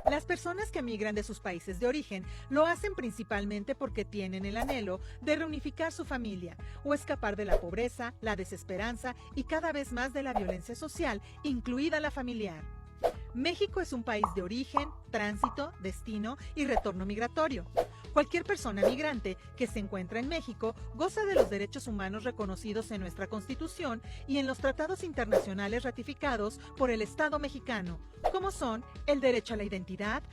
Las personas que migran de sus países de origen lo hacen principalmente porque tienen el anhelo de reunificar su familia o escapar de la pobreza, la desesperanza y cada vez más de la violencia social, incluida la familiar. México es un país de origen, tránsito, destino y retorno migratorio. Cualquier persona migrante que se encuentra en México goza de los derechos humanos reconocidos en nuestra Constitución y en los tratados internacionales ratificados por el Estado mexicano, como son el derecho a la identidad,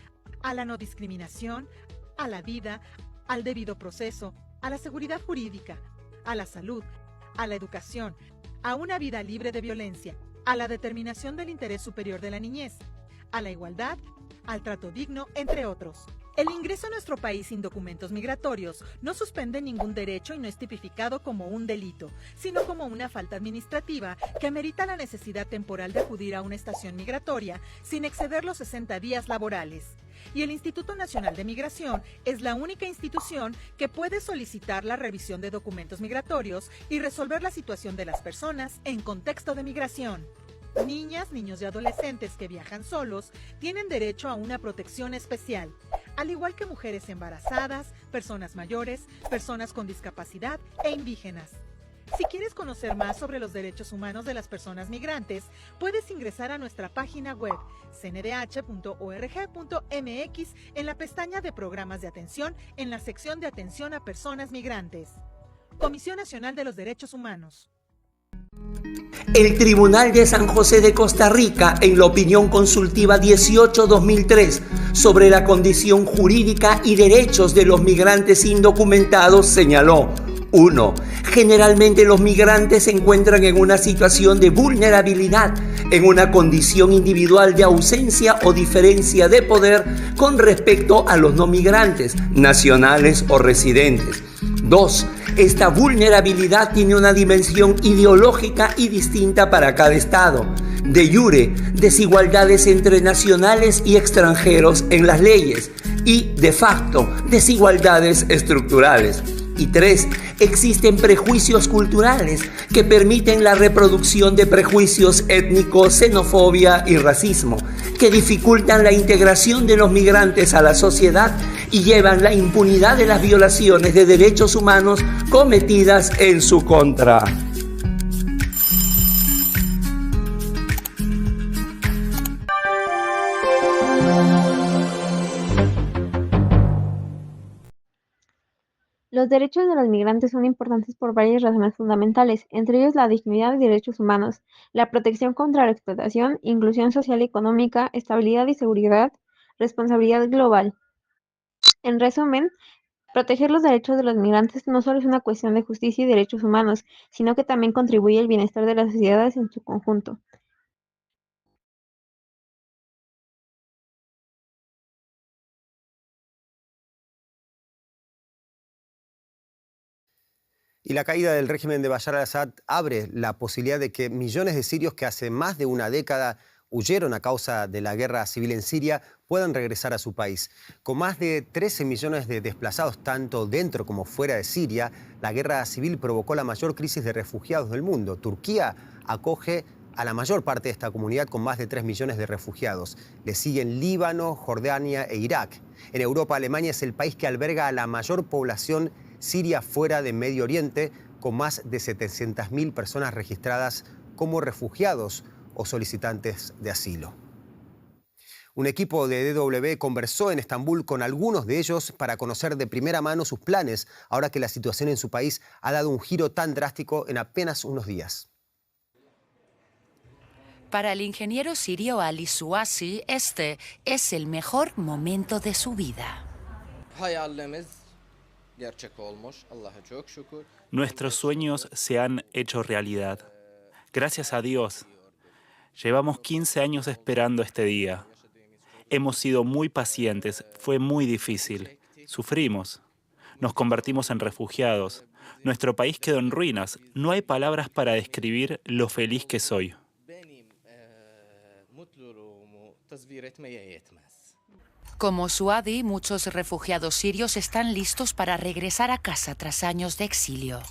a la no discriminación, a la vida, al debido proceso, a la seguridad jurídica, a la salud, a la educación, a una vida libre de violencia, a la determinación del interés superior de la niñez, a la igualdad, al trato digno, entre otros. El ingreso a nuestro país sin documentos migratorios no suspende ningún derecho y no es tipificado como un delito, sino como una falta administrativa que amerita la necesidad temporal de acudir a una estación migratoria sin exceder los 60 días laborales. Y el Instituto Nacional de Migración es la única institución que puede solicitar la revisión de documentos migratorios y resolver la situación de las personas en contexto de migración. Niñas, niños y adolescentes que viajan solos tienen derecho a una protección especial, al igual que mujeres embarazadas, personas mayores, personas con discapacidad e indígenas. Si quieres conocer más sobre los derechos humanos de las personas migrantes, puedes ingresar a nuestra página web cndh.org.mx en la pestaña de Programas de Atención en la sección de Atención a Personas Migrantes. Comisión Nacional de los Derechos Humanos. El Tribunal de San José de Costa Rica, en la opinión consultiva 18-2003 sobre la condición jurídica y derechos de los migrantes indocumentados, señaló: 1. Generalmente los migrantes se encuentran en una situación de vulnerabilidad, en una condición individual de ausencia o diferencia de poder con respecto a los no migrantes, nacionales o residentes. 2. Esta vulnerabilidad tiene una dimensión ideológica y distinta para cada Estado. De jure, desigualdades entre nacionales y extranjeros en las leyes. Y, de facto, desigualdades estructurales. Y 3. Existen prejuicios culturales que permiten la reproducción de prejuicios étnicos, xenofobia y racismo, que dificultan la integración de los migrantes a la sociedad y llevan la impunidad de las violaciones de derechos humanos cometidas en su contra. Los derechos de los migrantes son importantes por varias razones fundamentales, entre ellos la dignidad y derechos humanos, la protección contra la explotación, inclusión social y económica, estabilidad y seguridad, responsabilidad global. En resumen, proteger los derechos de los migrantes no solo es una cuestión de justicia y derechos humanos, sino que también contribuye al bienestar de las sociedades en su conjunto. Y la caída del régimen de Bashar al-Assad abre la posibilidad de que millones de sirios que hace más de una década huyeron a causa de la guerra civil en Siria puedan regresar a su país. Con más de 13 millones de desplazados tanto dentro como fuera de Siria, la guerra civil provocó la mayor crisis de refugiados del mundo. Turquía acoge a la mayor parte de esta comunidad con más de 3 millones de refugiados. Le siguen Líbano, Jordania e Irak. En Europa, Alemania es el país que alberga a la mayor población siria fuera de Medio Oriente, con más de 700.000 personas registradas como refugiados o solicitantes de asilo. Un equipo de DW conversó en Estambul con algunos de ellos para conocer de primera mano sus planes, ahora que la situación en su país ha dado un giro tan drástico en apenas unos días. Para el ingeniero sirio Ali Suasi, este es el mejor momento de su vida. Nuestros sueños se han hecho realidad. Gracias a Dios. Llevamos 15 años esperando este día. Hemos sido muy pacientes, fue muy difícil. Sufrimos. Nos convertimos en refugiados. Nuestro país quedó en ruinas. No hay palabras para describir lo feliz que soy. Como Suadi, muchos refugiados sirios están listos para regresar a casa tras años de exilio.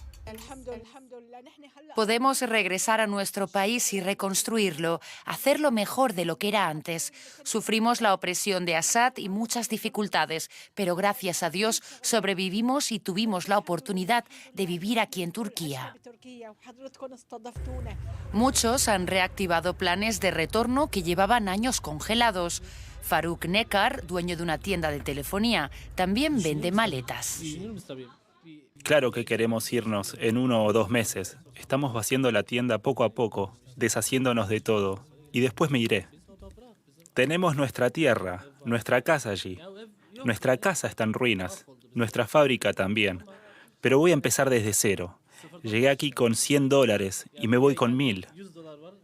Podemos regresar a nuestro país y reconstruirlo, hacerlo mejor de lo que era antes. Sufrimos la opresión de Assad y muchas dificultades, pero gracias a Dios sobrevivimos y tuvimos la oportunidad de vivir aquí en Turquía. Muchos han reactivado planes de retorno que llevaban años congelados. Faruk Nekar, dueño de una tienda de telefonía, también vende maletas. Claro que queremos irnos en 1 o 2 meses. Estamos vaciando la tienda poco a poco, deshaciéndonos de todo, y después me iré. Tenemos nuestra tierra, nuestra casa allí. Nuestra casa está en ruinas, nuestra fábrica también. Pero voy a empezar desde cero. Llegué aquí con $100 y me voy con 1000.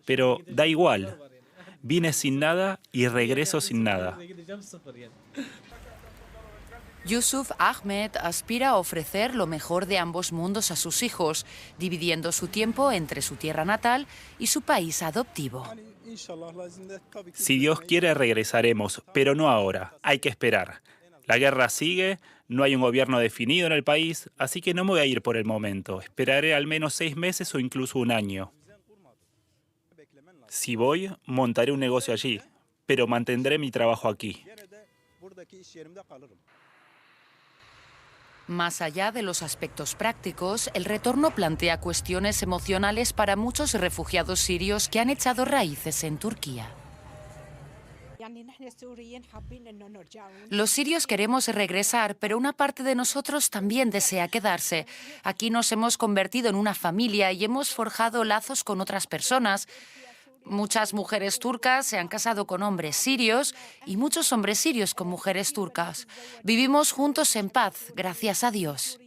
Pero da igual. Vine sin nada y regreso sin nada. Yusuf Ahmed aspira a ofrecer lo mejor de ambos mundos a sus hijos, dividiendo su tiempo entre su tierra natal y su país adoptivo. Si Dios quiere, regresaremos, pero no ahora. Hay que esperar. La guerra sigue, no hay un gobierno definido en el país, así que no me voy a ir por el momento. Esperaré al menos 6 meses o incluso 1 año. Si voy, montaré un negocio allí, pero mantendré mi trabajo aquí. Más allá de los aspectos prácticos, el retorno plantea cuestiones emocionales para muchos refugiados sirios que han echado raíces en Turquía. Los sirios queremos regresar, pero una parte de nosotros también desea quedarse. Aquí nos hemos convertido en una familia y hemos forjado lazos con otras personas. Muchas mujeres turcas se han casado con hombres sirios y muchos hombres sirios con mujeres turcas. Vivimos juntos en paz, gracias a Dios.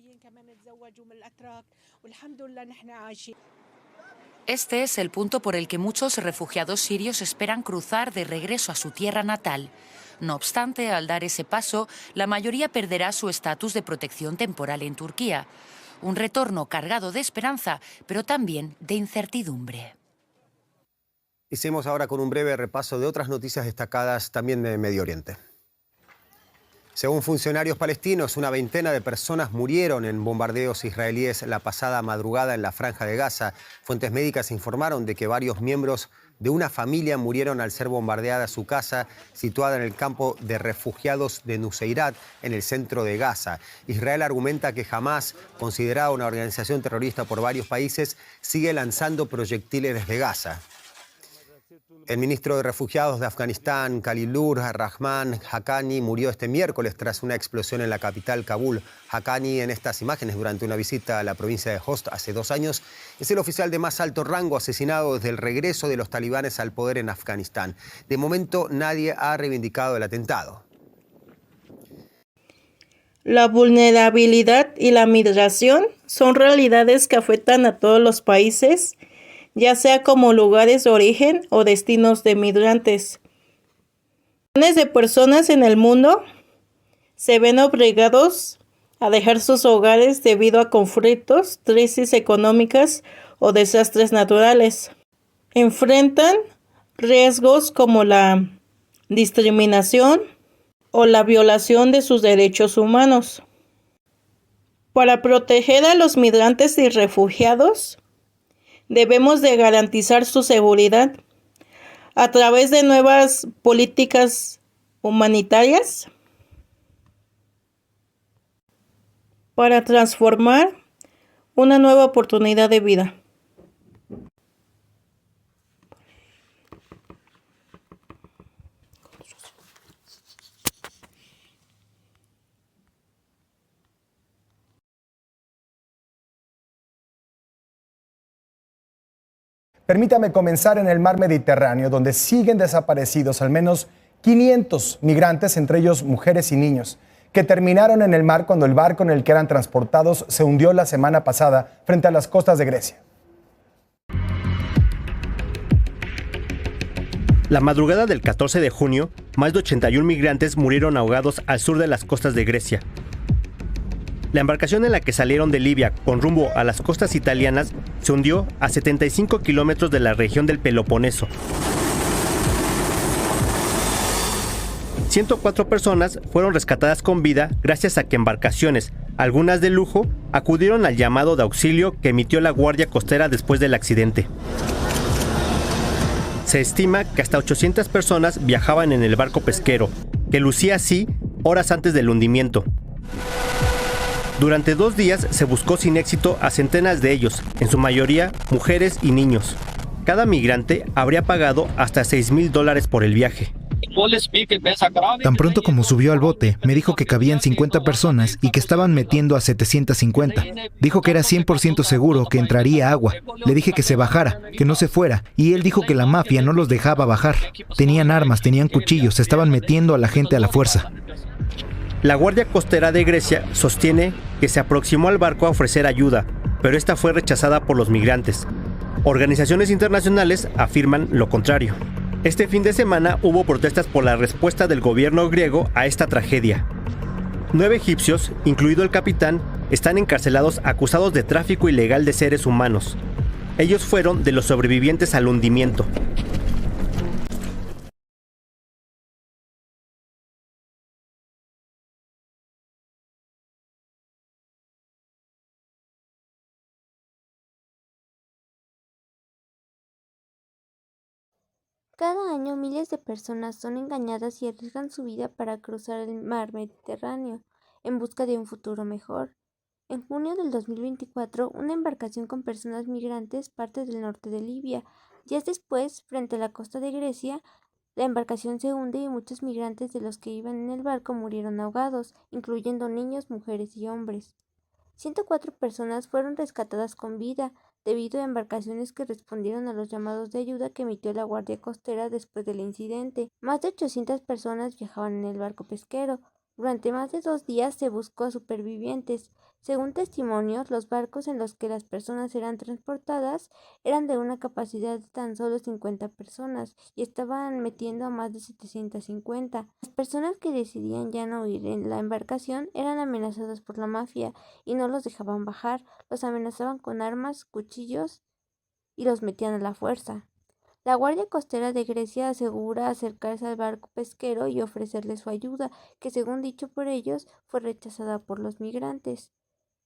Este es el punto por el que muchos refugiados sirios esperan cruzar de regreso a su tierra natal. No obstante, al dar ese paso, la mayoría perderá su estatus de protección temporal en Turquía. Un retorno cargado de esperanza, pero también de incertidumbre. Y seguimos ahora con un breve repaso de otras noticias destacadas también de Medio Oriente. Según funcionarios palestinos, una veintena de personas murieron en bombardeos israelíes la pasada madrugada en la Franja de Gaza. Fuentes médicas informaron de que varios miembros de una familia murieron al ser bombardeada su casa, situada en el campo de refugiados de Nuseirat, en el centro de Gaza. Israel argumenta que Hamás, considerada una organización terrorista por varios países, sigue lanzando proyectiles desde Gaza. El ministro de Refugiados de Afganistán, Khalilur Rahman Haqqani, murió este miércoles tras una explosión en la capital, Kabul. Haqqani, en estas imágenes durante una visita a la provincia de Khost hace 2 años, es el oficial de más alto rango asesinado desde el regreso de los talibanes al poder en Afganistán. De momento, nadie ha reivindicado el atentado. La vulnerabilidad y la migración son realidades que afectan a todos los países, ya sea como lugares de origen o destinos de migrantes. Millones de personas en el mundo se ven obligados a dejar sus hogares debido a conflictos, crisis económicas o desastres naturales. Enfrentan riesgos como la discriminación o la violación de sus derechos humanos. Para proteger a los migrantes y refugiados, debemos de garantizar su seguridad a través de nuevas políticas humanitarias para transformar una nueva oportunidad de vida. Permítame comenzar en el mar Mediterráneo, donde siguen desaparecidos al menos 500 migrantes, entre ellos mujeres y niños, que terminaron en el mar cuando el barco en el que eran transportados se hundió la semana pasada frente a las costas de Grecia. La madrugada del 14 de junio, más de 81 migrantes murieron ahogados al sur de las costas de Grecia. La embarcación en la que salieron de Libia con rumbo a las costas italianas se hundió a 75 kilómetros de la región del Peloponeso. 104 personas fueron rescatadas con vida gracias a que embarcaciones, algunas de lujo, acudieron al llamado de auxilio que emitió la Guardia Costera después del accidente. Se estima que hasta 800 personas viajaban en el barco pesquero, que lucía así horas antes del hundimiento. Durante 2 días se buscó sin éxito a centenas de ellos, en su mayoría mujeres y niños. Cada migrante habría pagado hasta $6,000 por el viaje. Tan pronto como subió al bote, me dijo que cabían 50 personas y que estaban metiendo a 750. Dijo que era 100% seguro que entraría agua. Le dije que se bajara, que no se fuera, y él dijo que la mafia no los dejaba bajar. Tenían armas, tenían cuchillos, estaban metiendo a la gente a la fuerza. La Guardia Costera de Grecia sostiene que se aproximó al barco a ofrecer ayuda, pero esta fue rechazada por los migrantes. Organizaciones internacionales afirman lo contrario. Este fin de semana hubo protestas por la respuesta del gobierno griego a esta tragedia. 9 egipcios, incluido el capitán, están encarcelados acusados de tráfico ilegal de seres humanos. Ellos fueron de los sobrevivientes al hundimiento. Cada año miles de personas son engañadas y arriesgan su vida para cruzar el mar Mediterráneo en busca de un futuro mejor. En junio del 2024, una embarcación con personas migrantes parte del norte de Libia. Días después, frente a la costa de Grecia, la embarcación se hunde y muchos migrantes de los que iban en el barco murieron ahogados, incluyendo niños, mujeres y hombres. 104 personas fueron rescatadas con vida, debido a embarcaciones que respondieron a los llamados de ayuda que emitió la Guardia Costera después del incidente. Más de 800 personas viajaban en el barco pesquero. Durante más de 2 días se buscó a supervivientes. Según testimonios, los barcos en los que las personas eran transportadas eran de una capacidad de tan solo 50 personas y estaban metiendo a más de 750. Las personas que decidían ya no ir en la embarcación eran amenazadas por la mafia y no los dejaban bajar, los amenazaban con armas, cuchillos y los metían a la fuerza. La Guardia Costera de Grecia asegura acercarse al barco pesquero y ofrecerle su ayuda, que según dicho por ellos, fue rechazada por los migrantes.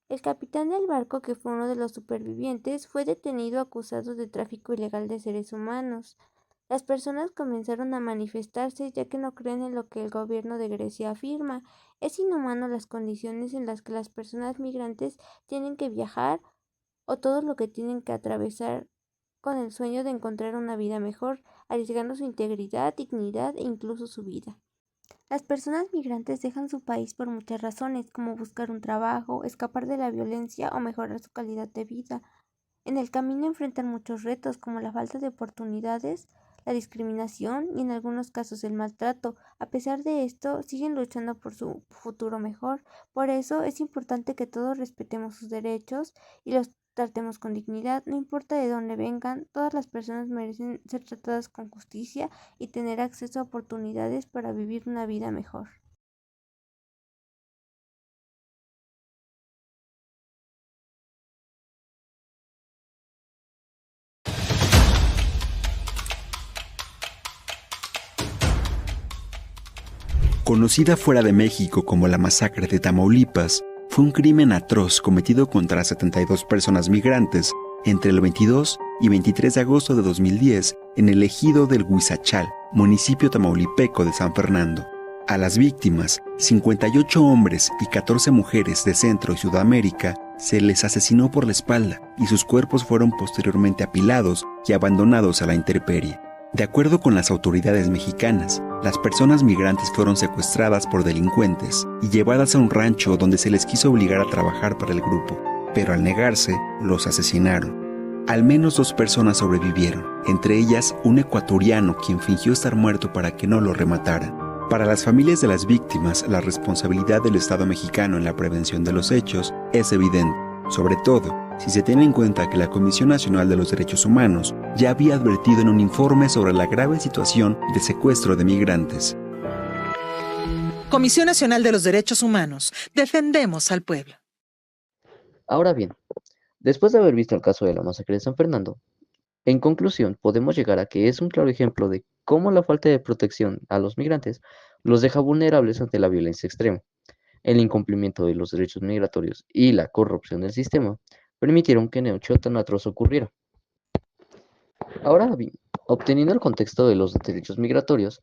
El capitán del barco, que fue uno de los supervivientes, fue detenido acusado de tráfico ilegal de seres humanos. Las personas comenzaron a manifestarse ya que no creen en lo que el gobierno de Grecia afirma. Es inhumano las condiciones en las que las personas migrantes tienen que viajar o todo lo que tienen que atravesar con el sueño de encontrar una vida mejor, arriesgando su integridad, dignidad e incluso su vida. Las personas migrantes dejan su país por muchas razones, como buscar un trabajo, escapar de la violencia o mejorar su calidad de vida. En el camino enfrentan muchos retos, como la falta de oportunidades, la discriminación y en algunos casos el maltrato. A pesar de esto, siguen luchando por su futuro mejor. Por eso es importante que todos respetemos sus derechos y los tratemos con dignidad. No importa de dónde vengan, todas las personas merecen ser tratadas con justicia y tener acceso a oportunidades para vivir una vida mejor. Conocida fuera de México como la masacre de Tamaulipas, fue un crimen atroz cometido contra 72 personas migrantes entre el 22 y 23 de agosto de 2010 en el ejido del Huizachal, municipio tamaulipeco de San Fernando. A las víctimas, 58 hombres y 14 mujeres de Centro y Sudamérica, se les asesinó por la espalda y sus cuerpos fueron posteriormente apilados y abandonados a la intemperie. De acuerdo con las autoridades mexicanas, las personas migrantes fueron secuestradas por delincuentes y llevadas a un rancho donde se les quiso obligar a trabajar para el grupo, pero al negarse, los asesinaron. Al menos 2 personas sobrevivieron, entre ellas un ecuatoriano quien fingió estar muerto para que no lo remataran. Para las familias de las víctimas, la responsabilidad del Estado mexicano en la prevención de los hechos es evidente, sobre todo si se tiene en cuenta que la Comisión Nacional de los Derechos Humanos ya había advertido en un informe sobre la grave situación de secuestro de migrantes. Comisión Nacional de los Derechos Humanos. Defendemos al pueblo. Ahora bien, después de haber visto el caso de la masacre de San Fernando, en conclusión podemos llegar a que es un claro ejemplo de cómo la falta de protección a los migrantes los deja vulnerables ante la violencia extrema. El incumplimiento de los derechos migratorios y la corrupción del sistema permitieron que un hecho tan atroz ocurriera. Ahora bien, obteniendo el contexto de los derechos migratorios,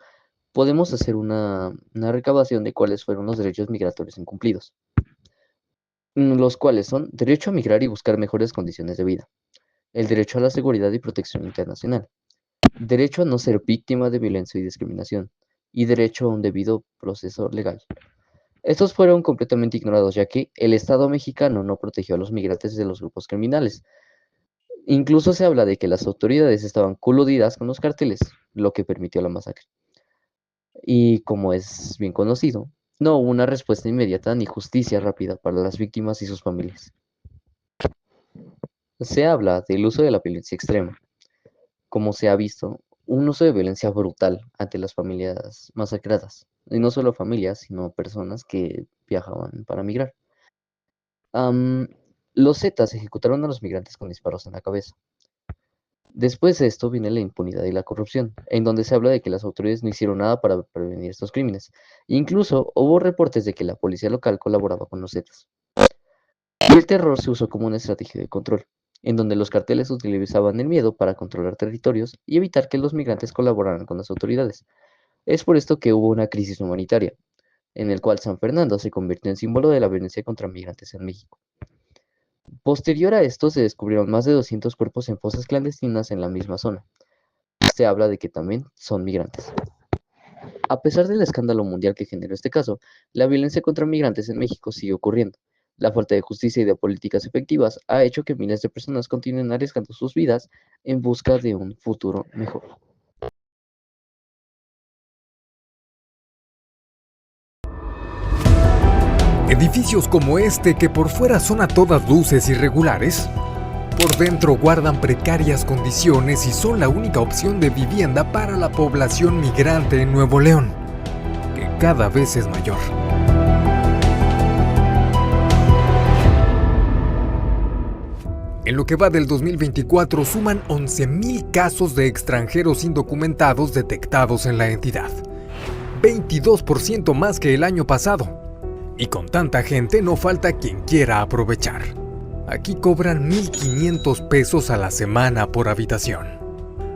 podemos hacer una recabación de cuáles fueron los derechos migratorios incumplidos, los cuales son derecho a migrar y buscar mejores condiciones de vida, el derecho a la seguridad y protección internacional, derecho a no ser víctima de violencia y discriminación, y derecho a un debido proceso legal. Estos fueron completamente ignorados, ya que el Estado mexicano no protegió a los migrantes de los grupos criminales. Incluso se habla de que las autoridades estaban coludidas con los carteles, lo que permitió la masacre. Y como es bien conocido, no hubo una respuesta inmediata ni justicia rápida para las víctimas y sus familias. Se habla del uso de la violencia extrema, como se ha visto, un uso de violencia brutal ante las familias masacradas. Y no solo familias, sino personas que viajaban para migrar. Los Zetas ejecutaron a los migrantes con disparos en la cabeza. Después de esto viene la impunidad y la corrupción, en donde se habla de que las autoridades no hicieron nada para prevenir estos crímenes. Incluso hubo reportes de que la policía local colaboraba con los Zetas. Y el terror se usó como una estrategia de control, en donde los carteles utilizaban el miedo para controlar territorios y evitar que los migrantes colaboraran con las autoridades. Es por esto que hubo una crisis humanitaria, en el cual San Fernando se convirtió en símbolo de la violencia contra migrantes en México. Posterior a esto se descubrieron más de 200 cuerpos en fosas clandestinas en la misma zona. Se habla de que también son migrantes. A pesar del escándalo mundial que generó este caso, la violencia contra migrantes en México sigue ocurriendo. La falta de justicia y de políticas efectivas ha hecho que miles de personas continúen arriesgando sus vidas en busca de un futuro mejor. Edificios como este, que por fuera son a todas luces irregulares, por dentro guardan precarias condiciones y son la única opción de vivienda para la población migrante en Nuevo León, que cada vez es mayor. En lo que va del 2024 suman 11,000 casos de extranjeros indocumentados detectados en la entidad, 22% más que el año pasado. Y con tanta gente no falta quien quiera aprovechar. Aquí cobran 1,500 pesos a la semana por habitación.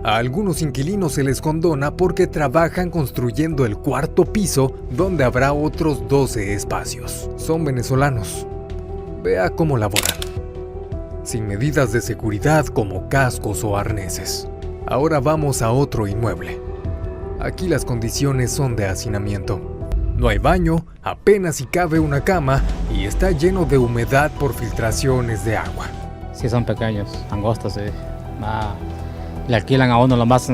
A algunos inquilinos se les condona porque trabajan construyendo el cuarto piso, donde habrá otros 12 espacios. Son venezolanos. Vea cómo laboran. Sin medidas de seguridad como cascos o arneses. Ahora vamos a otro inmueble. Aquí las condiciones son de hacinamiento. No hay baño, apenas si cabe una cama y está lleno de humedad por filtraciones de agua. Sí, son pequeños, angostos, sí. Le alquilan a uno lo más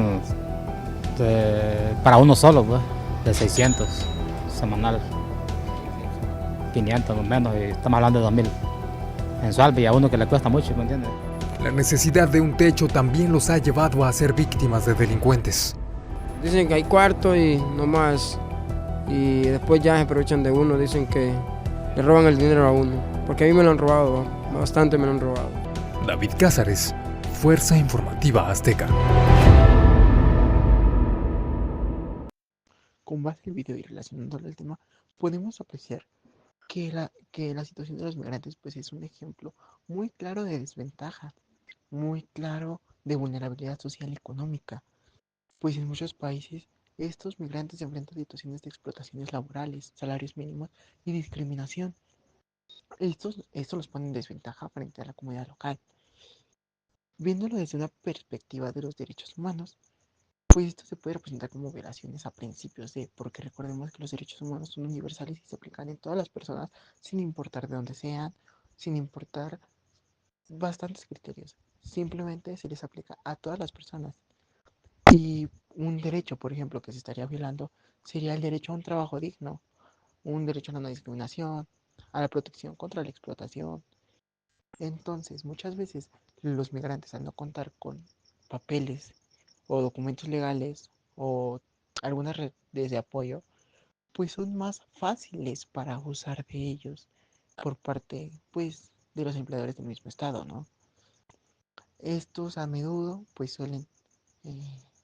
para uno solo, pues, de 600 semanal, 500 o menos, y estamos hablando de 2,000 mensual, y a uno que le cuesta mucho, ¿me entiendes? La necesidad de un techo también los ha llevado a ser víctimas de delincuentes. Dicen que hay cuarto y no más. Y después ya se aprovechan de uno, dicen que le roban el dinero a uno, porque a mí me lo han robado, bastante me lo han robado. David Cázares, Fuerza Informativa Azteca. Con base al video y relacionándolo al tema, podemos apreciar que la situación de los migrantes pues es un ejemplo muy claro de desventaja, muy claro de vulnerabilidad social y económica, pues en muchos países estos migrantes se enfrentan a situaciones de explotaciones laborales, salarios mínimos y discriminación. Esto los pone en desventaja frente a la comunidad local. Viéndolo desde una perspectiva de los derechos humanos, pues esto se puede representar como violaciones a principios porque recordemos que los derechos humanos son universales y se aplican en todas las personas sin importar de dónde sean, sin importar bastantes criterios. Simplemente se les aplica a todas las personas. Y un derecho, por ejemplo, que se estaría violando sería el derecho a un trabajo digno, un derecho a la no discriminación, a la protección contra la explotación. Entonces, muchas veces los migrantes, al no contar con papeles o documentos legales o algunas redes de apoyo, pues son más fáciles para abusar de ellos por parte, pues, de los empleadores del mismo estado, ¿no? Estos a menudo, pues, suelen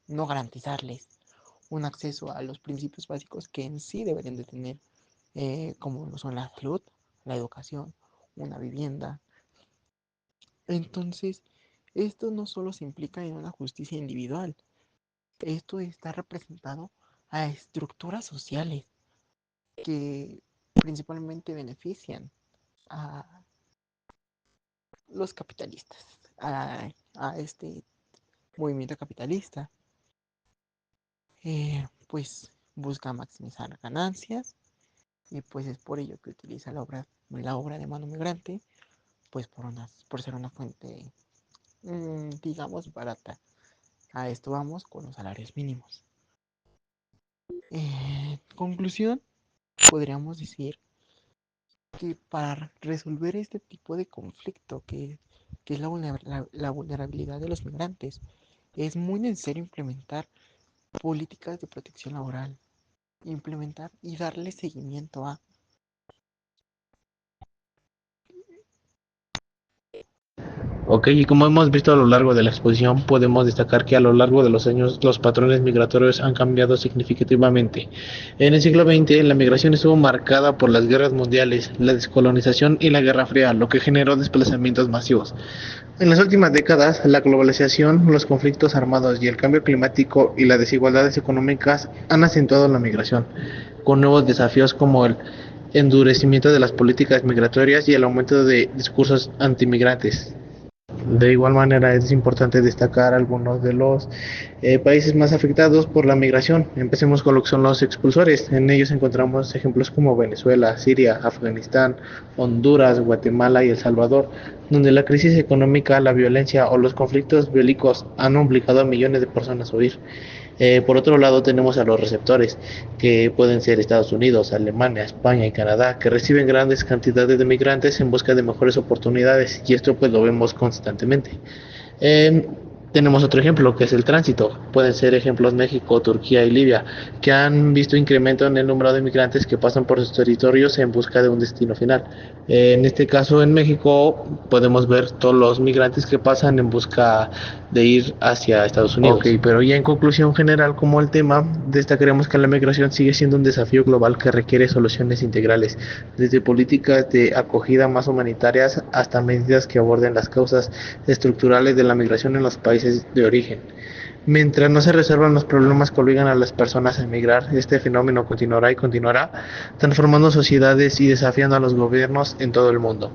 no garantizarles un acceso a los principios básicos que en sí deberían de tener, como lo son la salud, la educación, una vivienda. Entonces, esto no solo se implica en una justicia individual, esto está representado a estructuras sociales que principalmente benefician a los capitalistas, a este movimiento capitalista, pues busca maximizar ganancias y pues es por ello que utiliza la obra de mano migrante, pues por ser una fuente, digamos, barata. A esto vamos con los salarios mínimos. En conclusión, podríamos decir que para resolver este tipo de conflicto que es la vulnerabilidad de los migrantes, es muy necesario implementar políticas de protección laboral, implementar y darle seguimiento a. Ok, y como hemos visto a lo largo de la exposición, podemos destacar que a lo largo de los años los patrones migratorios han cambiado significativamente. En el siglo XX, la migración estuvo marcada por las guerras mundiales, la descolonización y la Guerra Fría, lo que generó desplazamientos masivos. En las últimas décadas, la globalización, los conflictos armados y el cambio climático y las desigualdades económicas han acentuado la migración, con nuevos desafíos como el endurecimiento de las políticas migratorias y el aumento de discursos antimigrantes. De igual manera, es importante destacar algunos de los países más afectados por la migración. Empecemos con lo que son los expulsores. En ellos encontramos ejemplos como Venezuela, Siria, Afganistán, Honduras, Guatemala y El Salvador, donde la crisis económica, la violencia o los conflictos bélicos han obligado a millones de personas a huir. Por otro lado, tenemos a los receptores, que pueden ser Estados Unidos, Alemania, España y Canadá, que reciben grandes cantidades de migrantes en busca de mejores oportunidades, y esto pues lo vemos constantemente. Tenemos otro ejemplo, que es el tránsito. Pueden ser ejemplos México, Turquía y Libia, que han visto incremento en el número de migrantes que pasan por sus territorios en busca de un destino final. En este caso, en México, podemos ver todos los migrantes que pasan en busca de ir hacia Estados Unidos. Ok, pero ya en conclusión general como el tema, destacaremos que la migración sigue siendo un desafío global que requiere soluciones integrales, desde políticas de acogida más humanitarias hasta medidas que aborden las causas estructurales de la migración en los países de origen. Mientras no se resuelvan los problemas que obligan a las personas a emigrar, este fenómeno continuará y continuará transformando sociedades y desafiando a los gobiernos en todo el mundo.